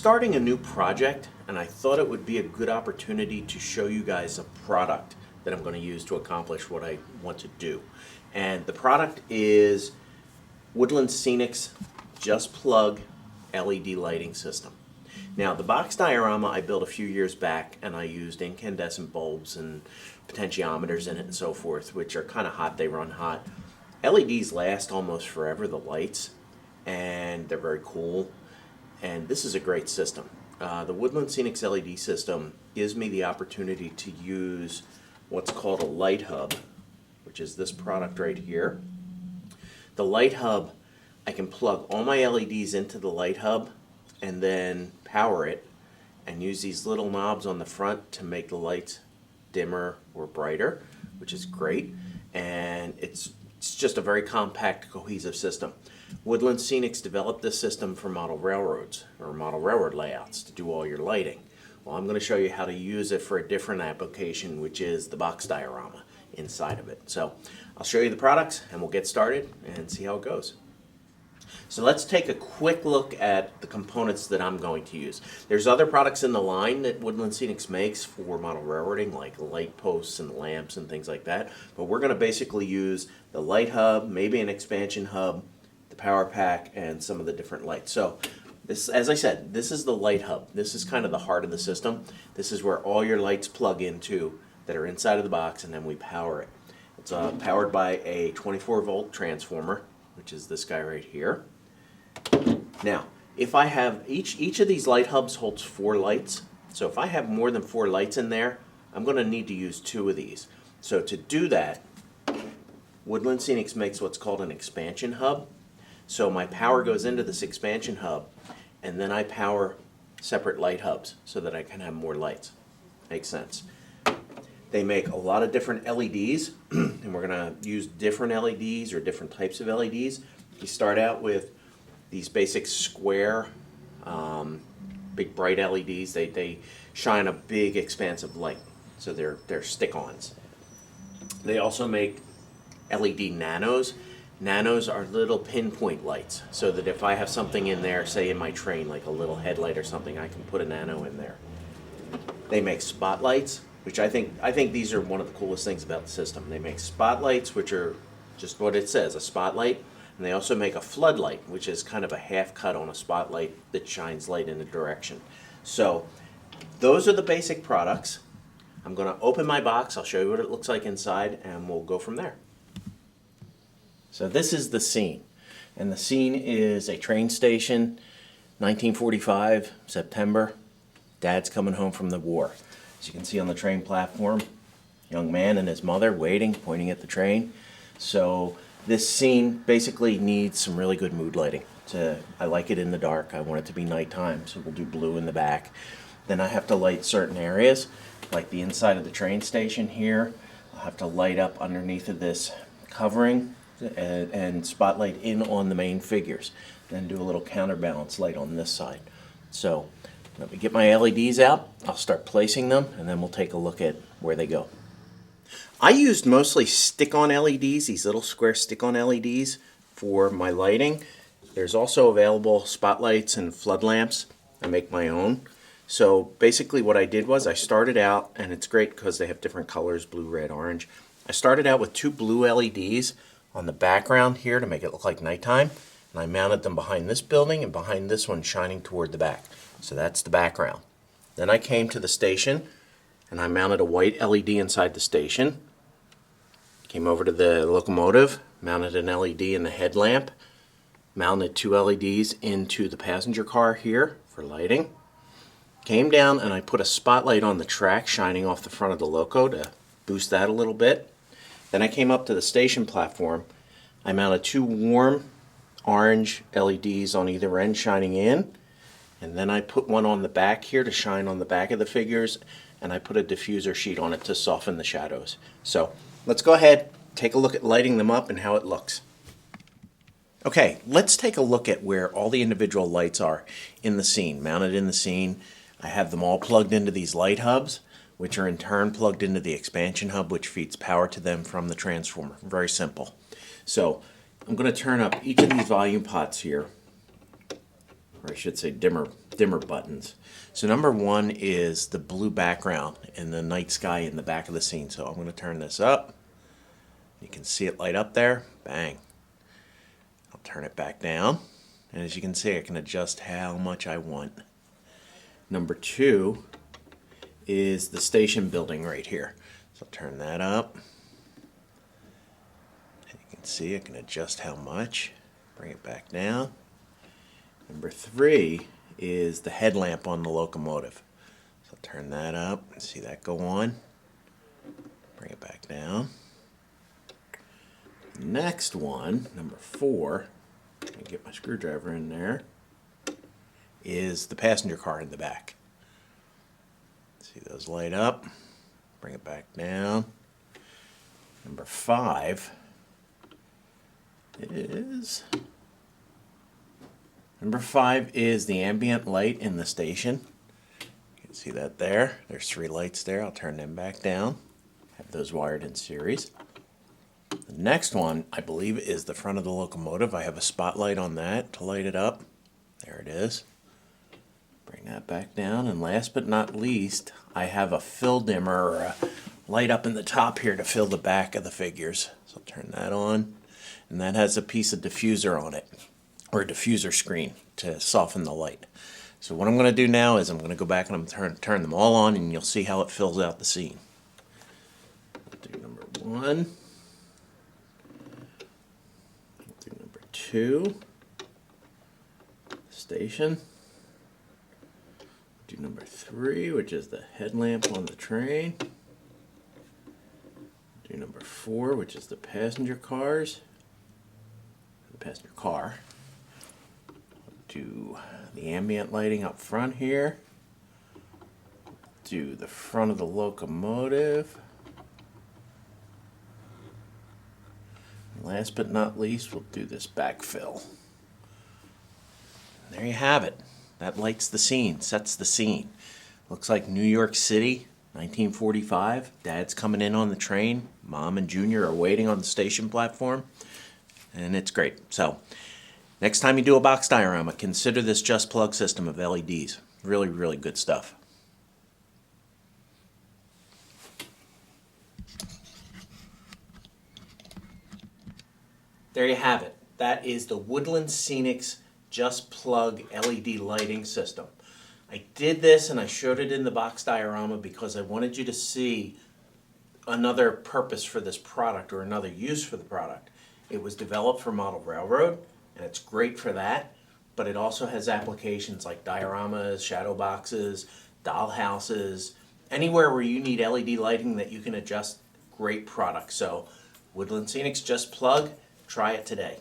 starting a new project, and I thought it would be a good opportunity to show you guys a product that I'm going to use to accomplish what I want to do. And the product is Woodland Scenics Just Plug LED lighting system. Now, the box diorama I built a few years back, and I used incandescent bulbs and potentiometers in it and so forth, which are kind of hot. They run hot. LEDs last almost forever, the lights, and they're very cool. And this is a great system. The Woodland Scenics LED system gives me the opportunity to use what's called a light hub, which is this product right here. The light hub, I can plug all my LEDs into the light hub and then power it and use these little knobs on the front to make the lights dimmer or brighter, which is great. And it's just a very compact, cohesive system. Woodland Scenics developed this system for model railroads or model railroad layouts to do all your lighting. Well, I'm going to show you how to use it for a different application, which is the box diorama inside of it. So I'll show you the products and we'll get started and see how it goes. So let's take a quick look at the components that I'm going to use. There's other products in the line that Woodland Scenics makes for model railroading, like light posts and lamps and things like that. But we're going to basically use the light hub, maybe an expansion hub, the power pack, and some of the different lights. So this, as I said, this is the light hub. This is kind of the heart of the system. This is where all your lights plug into that are inside of the box, and then we power it. It's powered by a 24-volt transformer, which is this guy right here. Now, if I have, each of these light hubs holds 4 lights. So if I have more than 4 lights in there, I'm going to need to use 2 of these. So to do that, Woodland Scenics makes what's called an expansion hub. So my power goes into this expansion hub, and then I power separate light hubs so that I can have more lights. Makes sense. They make a lot of different LEDs, and we're going to use different LEDs or different types of LEDs. You start out with these basic square, big bright LEDs. They shine a big expansive light, so they're stick-ons. They also make LED nanos. Nanos are little pinpoint lights, so that if I have something in there, say in my train, like a little headlight or something, I can put a nano in there. They make spotlights, which I think these are one of the coolest things about the system. They make spotlights, which are just what it says, a spotlight. And they also make a floodlight, which is kind of a half cut on a spotlight that shines light in a direction. So those are the basic products. I'm going to open my box. I'll show you what it looks like inside, and we'll go from there. So this is the scene. And the scene is a train station, 1945, September. Dad's coming home from the war. As you can see on the train platform, young man and his mother waiting, pointing at the train. So this scene basically needs some really good mood lighting. I like it in the dark. I want it to be nighttime, so we'll do blue in the back. Then I have to light certain areas, like the inside of the train station here. I'll have to light up underneath of this covering and spotlight in on the main figures. Then do a little counterbalance light on this side. So let me get my LEDs out. I'll start placing them, and then we'll take a look at where they go. I used mostly stick-on LEDs, these little square stick-on LEDs for my lighting. There's also available spotlights and flood lamps. I make my own. So basically what I did was I started out, and it's great because they have different colors, blue, red, orange. I started out with 2 blue LEDs on the background here to make it look like nighttime. And I mounted them behind this building and behind this one shining toward the back. So that's the background. Then I came to the station and I mounted a white LED inside the station. Came over to the locomotive, mounted an LED in the headlamp, mounted 2 LEDs into the passenger car here for lighting. Came down and I put a spotlight on the track shining off the front of the loco to boost that a little bit. Then I came up to the station platform. I mounted 2 warm orange LEDs on either end shining in. And then I put one on the back here to shine on the back of the figures, and I put a diffuser sheet on it to soften the shadows. So let's go ahead, take a look at lighting them up and how it looks. Okay, let's take a look at where all the individual lights are in the scene, mounted in the scene. I have them all plugged into these light hubs, which are in turn plugged into the expansion hub, which feeds power to them from the transformer. Very simple. So I'm going to turn up each of these volume pots here, or I should say dimmer dimmer buttons. So number one is the blue background and the night sky in the back of the scene. So I'm going to turn this up. You can see it light up there. Bang. I'll turn it back down. And as you can see, I can adjust how much I want. Number two is the station building right here. So I'll turn that up. And you can see I can adjust how much. Bring it back down. Number three is the headlamp on the locomotive. So I'll turn that up and see that go on. Bring it back down. Next one, number four, let me get my screwdriver in there, is the passenger car in the back. See those light up. Bring it back down. Number five is the ambient light in the station. You can see that there. There's three lights there. I'll turn them back down. Have those wired in series. The next one, I believe, is the front of the locomotive. I have a spotlight on that to light it up. There it is. Bring that back down. And last but not least, I have a fill dimmer or a light up in the top here to fill the back of the figures. So I'll turn that on. And that has a piece of diffuser on it, or a diffuser screen to soften the light. So what I'm going to do now is I'm going to go back and I'm going to turn them all on, and you'll see how it fills out the scene. I'll do number one. I'll do number two. Station. Do number three, which is the headlamp on the train. Do number four, which is the passenger cars. The passenger car. Do the ambient lighting up front here. Do the front of the locomotive. And last but not least, we'll do this backfill. There you have it. That lights the scene, sets the scene. Looks like New York City, 1945. Dad's coming in on the train. Mom and Junior are waiting on the station platform. And it's great. So, next time you do a box diorama, consider this Just Plug system of LEDs. Really, really good stuff. There you have it. That is the Woodland Scenics Just Plug LED lighting system. I did this and I showed it in the box diorama because I wanted you to see another purpose for this product, or another use for the product. It was developed for model railroad, and it's great for that, but it also has applications like dioramas, shadow boxes, doll houses, anywhere where you need LED lighting that you can adjust. Great product. So Woodland Scenics Just Plug, try it today.